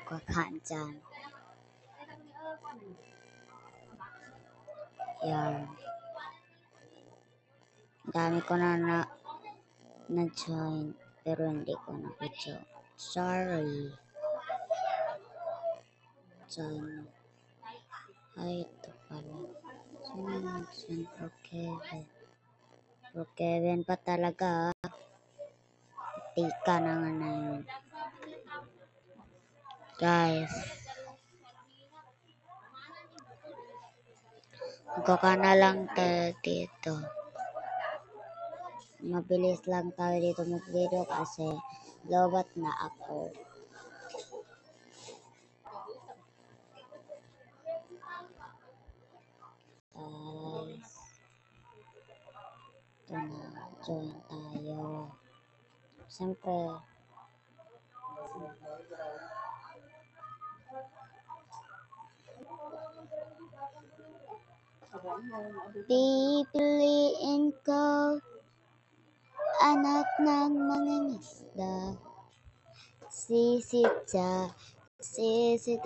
kakain dyan. Yan. Dami ko na-join, pero hindi ko na-video. Sorry. Dyan. Ay, ito pala. Sino nag-join? Bro Kevin pa talaga. Tika na nga na yun. Guys. Magkaka na lang tayo dito. Mabilis lang tayo dito mag-video kasi lobat na ako. Guys. Ito na. Join tayo. Siyempre. Pipiliin ko anak ng mangingisda. Sisit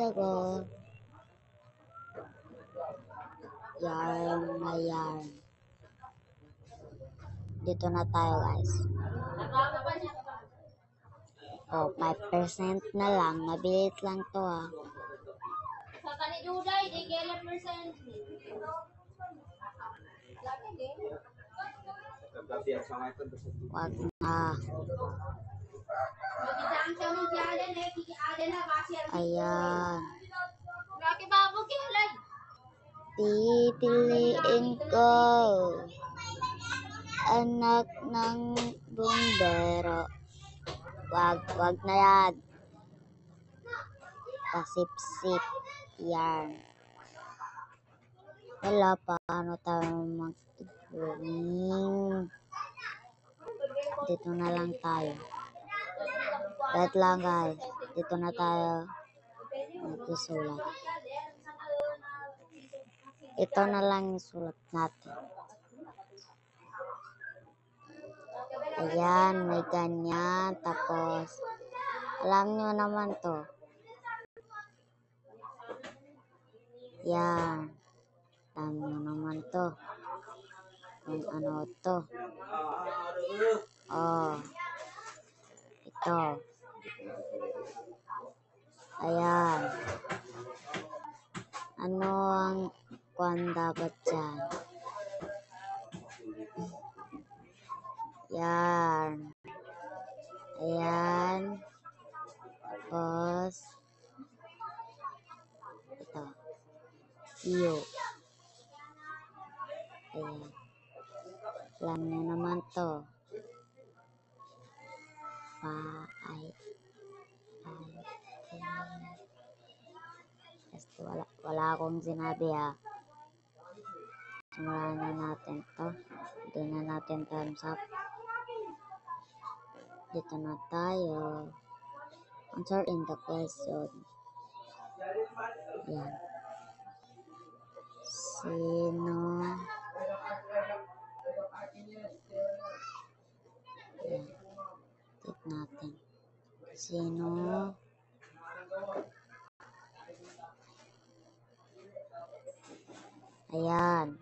ako. Yarn na yarn. Dito na tayo guys. Oh, 5% na lang. Mabilis lang to ah. Wag na. Ayan. Pipiliin ko anak ng bumbero. Wag na yan. Pasip-sip. Yan. Wala, paano tayo mag-drawing? Dito na lang tayo. Wait lang guys. Dito na tayo magsusulat. Ito na lang yung sulat natin. Ayan, may ganyan. Tapos, alam nyo naman to. Yan. Alam nyo naman to. Kung ano to. Oh. Ito. Ayan. Ano ang kwan dapat dyan? Yan. Ayan. Tapos, ito. Iyo. Ayan. Alam nyo naman to. Wala akong sinabi ha. Simulan na natin to. Hindi na natin thumbs up. Dito na tayo. Answer in the question. Yan. Sino? Yan. Tip natin. Sino? Ayan.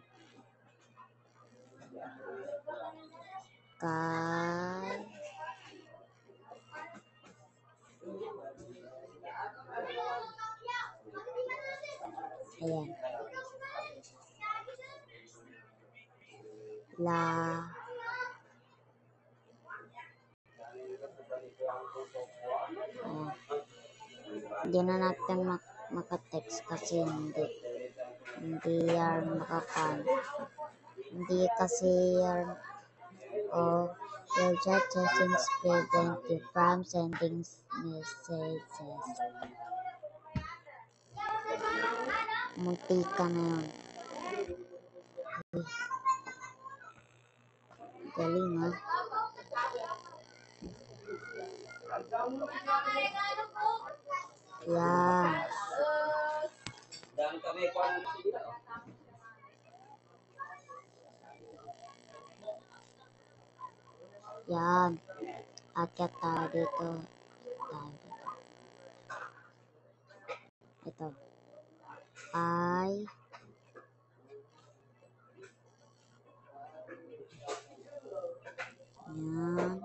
Ayan. Hindi na natin makatext kasi hindi yan makapan. Hindi kasi yan your chat sessions prevent you from sending messages. Munti ka na yun. Galing ha. Yan. Yan. Akyat tayo dito. ito, I, yan,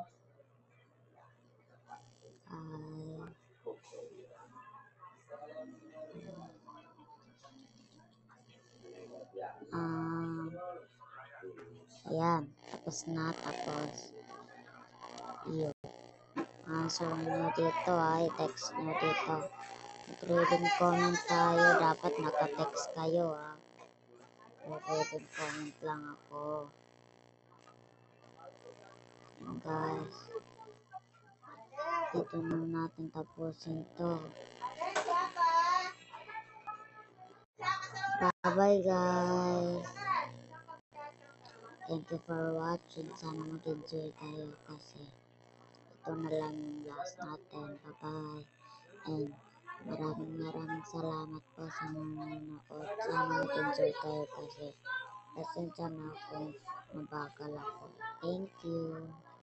ayan, tapos na, tapos, yun. Answer nyo dito i-text nyo dito. Reading comment tayo, dapat naka-text kayo Reading comment lang ako. Guys, dito na natin tapusin to. Bye-bye guys. Thank you for watching. Sana mag-enjoy kayo kasi ito na lang yung last natin. Bye-bye. And maraming salamat po sa nanonood. Sana mag-enjoy kayo kasi pasensya na kung mabagal ako. Thank you.